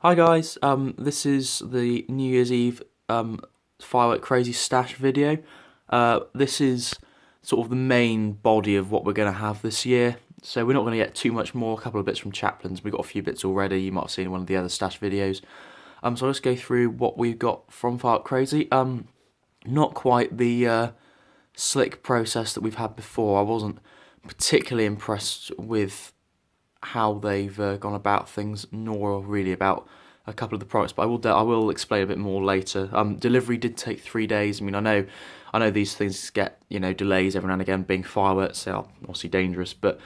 Hi guys, this is the New Year's Eve firework crazy stash video. This is sort of the main body of what we're going to have this year. So we're not going to get too much more, a couple of bits from Chaplin's. We've got a few bits already, you might have seen in one of the other stash videos. So let's go through what we've got from Firework Crazy. Not quite the slick process that we've had before. I wasn't particularly impressed with how they've gone about things, nor really about a couple of the products. But I will explain a bit more later. Delivery did take 3 days. I mean, I know these things get delays every now and again. Being fireworks, they are obviously dangerous. But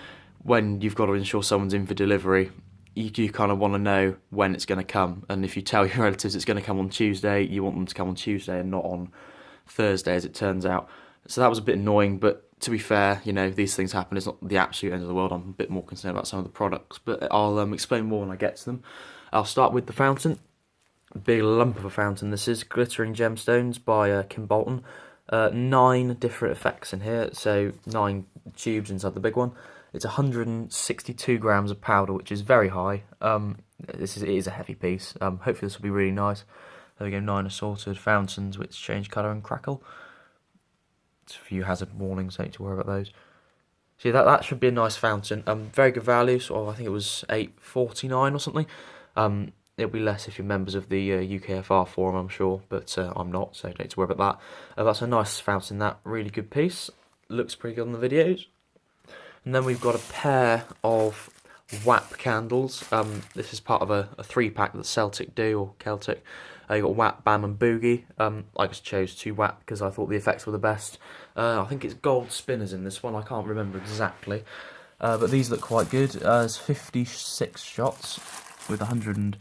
when you've got to ensure someone's in for delivery, you do kind of want to know when it's going to come. And if you tell your relatives it's going to come on Tuesday, you want them to come on Tuesday and not on Thursday, as it turns out. So that was a bit annoying, but to be fair, these things happen. It's not the absolute end of the world. I'm a bit more concerned about some of the products, but I'll explain more when I get to them. I'll start with the fountain. A big lump of a fountain. This is Glittering Gemstones by Kim Bolton. 9 different effects in here, so 9 tubes inside the big one. It's 162 grams of powder, which is very high. It is a heavy piece. Hopefully this will be really nice. There we go, 9 assorted fountains which change colour and crackle. It's a few hazard warnings, don't need to worry about those. See, that should be a nice fountain. Very good value, sort of, I think it was £8.49 or something. It'll be less if you're members of the UKFR forum, I'm sure, but I'm not, so don't need to worry about that. That's a nice fountain, that really good piece. Looks pretty good on the videos. And then we've got a pair of WAP candles. This is part of a 3-pack that Celtic do, or Celtic. You got WAP, BAM and Boogie. I just chose 2 WAP because I thought the effects were the best. I think it's gold spinners in this one, I can't remember exactly. But these look quite good. There's 56 shots with 100 and...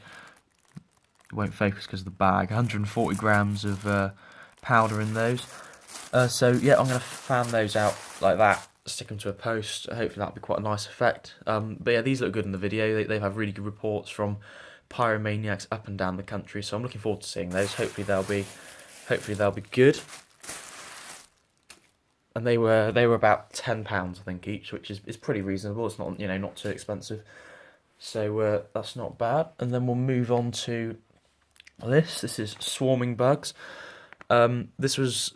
It won't focus because of the bag. 140 grams of powder in those. So yeah, I'm going to fan those out like that. Stick them to a post. Hopefully that'll be quite a nice effect. But yeah, these look good in the video. They've had really good reports from pyromaniacs up and down the country, so I'm looking forward to seeing those. Hopefully they'll be good. And they were about £10 I think each, which is pretty reasonable. It's not not too expensive, so that's not bad. And then we'll move on to this. This is Swarming Bugs. This was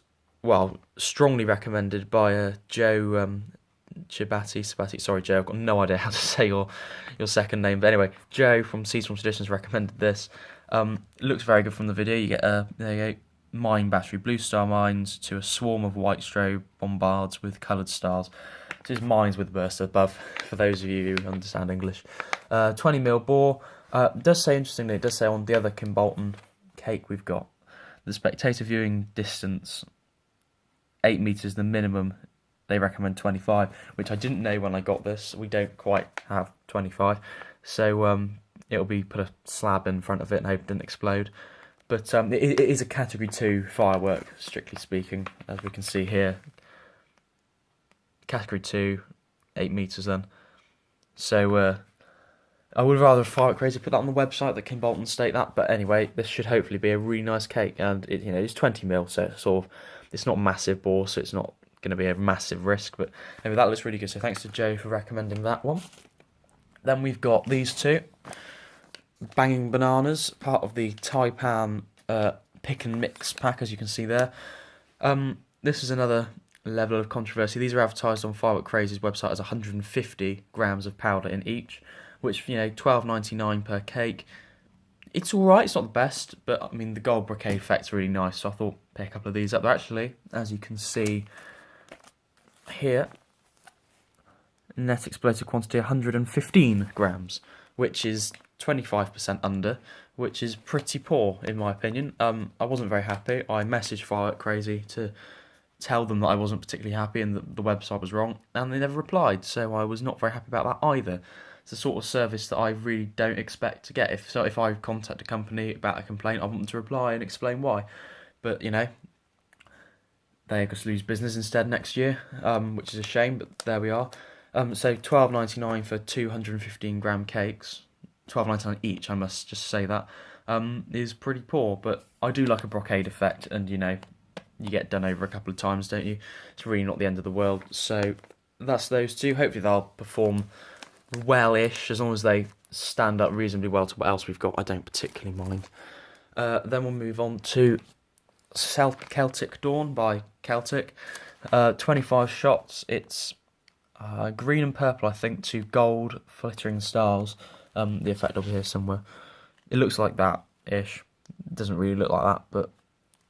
strongly recommended by Joe Sabati. Sorry, Joe, I've got no idea how to say your second name. But anyway, Joe from Seeds from Traditions recommended this. Looks very good from the video. You get there you go, mine battery, blue star mines to a swarm of white strobe bombards with coloured stars. This is mines with burst above, for those of you who understand English. 20mm bore. It does say, interestingly, it does say on the other Kim Bolton cake we've got, the spectator viewing distance, 8 metres the minimum. They recommend 25, which I didn't know when I got this. We don't quite have 25, so it'll be put a slab in front of it and hope it didn't explode. But it is a Category 2 firework, strictly speaking, as we can see here. Category 2, 8 metres then. So I would rather Firework Crazy put that on the website, that Kim Bolton state that. But anyway, this should hopefully be a really nice cake, and it's 20mm, so it's not massive bore, so it's not going to be a massive risk. But anyway, that looks really good. So thanks to Joe for recommending that one. Then we've got these 2 Banging Bananas, part of the Taipan pick and mix pack, as you can see there. This is another level of controversy. These are advertised on Firework Crazy's website as 150 grams of powder in each, which £12.99 per cake. It's alright, it's not the best, but I mean the gold brocade effect's really nice, so I thought pick a couple of these up. They're actually, as you can see here, net explosive quantity 115 grams, which is 25% under, which is pretty poor in my opinion. I wasn't very happy. I messaged Firework Crazy to tell them that I wasn't particularly happy and that the website was wrong, and they never replied, so I was not very happy about that either. It's the sort of service that I really don't expect to get. If I contact a company about a complaint, I want them to reply and explain why. But they just lose business instead next year, which is a shame. But there we are. So £12.99 for 215 gram cakes, £12.99 each. I must just say that is pretty poor. But I do like a brocade effect, and you get done over a couple of times, don't you? It's really not the end of the world. So that's those 2. Hopefully they'll perform well-ish, as long as they stand up reasonably well to what else we've got. I don't particularly mind. Then we'll move on to Celtic Dawn by Celtic. 25 shots. It's green and purple, I think, to gold flittering stars. The effect over here somewhere. It looks like that-ish. It doesn't really look like that, but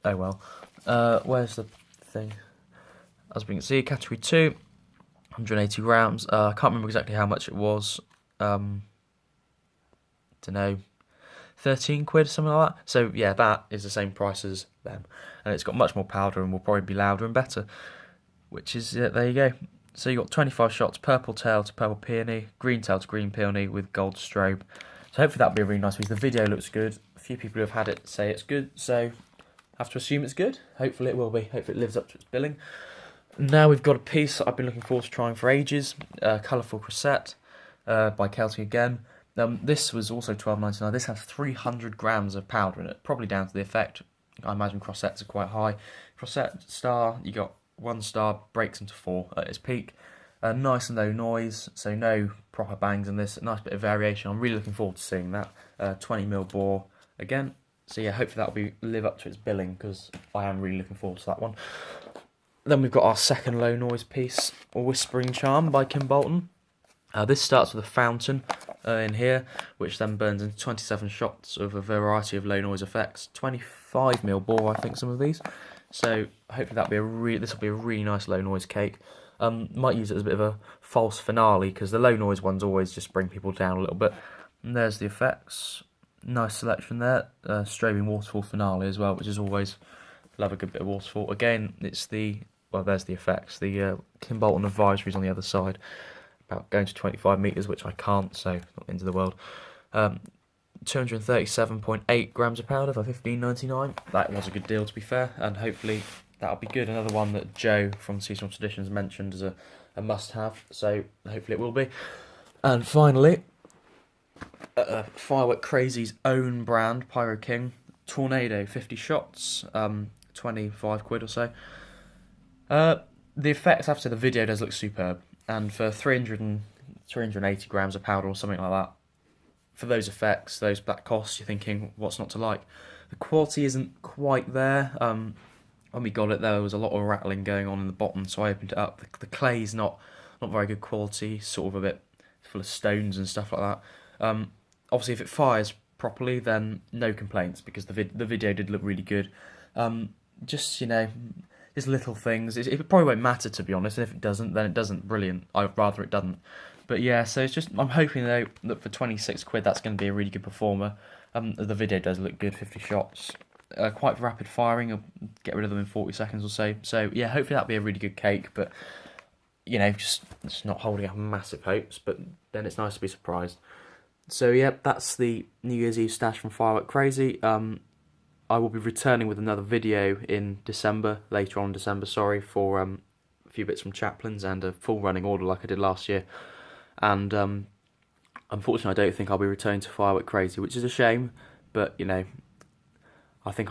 oh well. Where's the thing? As we can see, category 2, 180 grams. I can't remember exactly how much it was. Don't know, 13 quid, something like that. So yeah, that is the same price as them, and it's got much more powder and will probably be louder and better. Which is there you go. So you got 25 shots, purple tail to purple peony, green tail to green peony with gold strobe. So hopefully that'll be a really nice piece. The video looks good. A few people who have had it say it's good, so I have to assume it's good. Hopefully it will be. Hopefully it lives up to its billing. Now we've got a piece that I've been looking forward to trying for ages, Colourful Crusette by Celtic again. This was also $12.99. This has 300 grams of powder in it, probably down to the effect. I imagine Crosettes are quite high. Crusette star, you got 1 star, breaks into 4 at its peak. Nice and low noise, so no proper bangs in this. A nice bit of variation. I'm really looking forward to seeing that. 20mm bore again. So yeah, hopefully that'll live up to its billing, because I am really looking forward to that one. Then we've got our second low noise piece, Whispering Charm by Kim Bolton. This starts with a fountain in here, which then burns into 27 shots of a variety of low noise effects. 25mm bore, I think, some of these. So hopefully this will be a really nice low noise cake. Might use it as a bit of a false finale, because the low noise ones always just bring people down a little bit. And there's the effects. Nice selection there. Strobing waterfall finale as well, which is always, love a good bit of waterfall. Again, it's there's the effects. The Kim Bolton advisories on the other side about going to 25 metres, which I can't, so not into the world. 237.8 grams of powder for $15.99. That was a good deal, to be fair, and hopefully that'll be good. Another one that Joe from Seasonal Traditions mentioned as a must-have, so hopefully it will be. And finally, Firework Crazy's own brand, Pyro King, Tornado, 50 shots, 25 quid or so. The effects after the video does look superb, and for 380 grams of powder or something like that, for those effects, that cost, you're thinking, what's not to like? The quality isn't quite there. When we got it, there was a lot of rattling going on in the bottom, so I opened it up. The clay's not very good quality, sort of a bit full of stones and stuff like that. Obviously, if it fires properly, then no complaints, because the video did look really good. Just, just little things. It probably won't matter, to be honest, and if it doesn't, then it doesn't. Brilliant. I'd rather it doesn't. But yeah, so it's just, I'm hoping though that for 26 quid that's going to be a really good performer. The video does look good, 50 shots. Quite rapid firing, you'll get rid of them in 40 seconds or so. So yeah, hopefully that'll be a really good cake, but just not holding up massive hopes, but then it's nice to be surprised. So yeah, that's the New Year's Eve stash from Firework Crazy. I will be returning with another video in December, later on in December, for a few bits from Chaplin's and a full running order like I did last year. And unfortunately, I don't think I'll be returning to Firework Crazy, which is a shame, but I think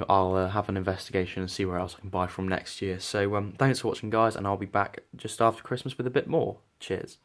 I'll have an investigation and see where else I can buy from next year. So thanks for watching, guys, and I'll be back just after Christmas with a bit more. Cheers.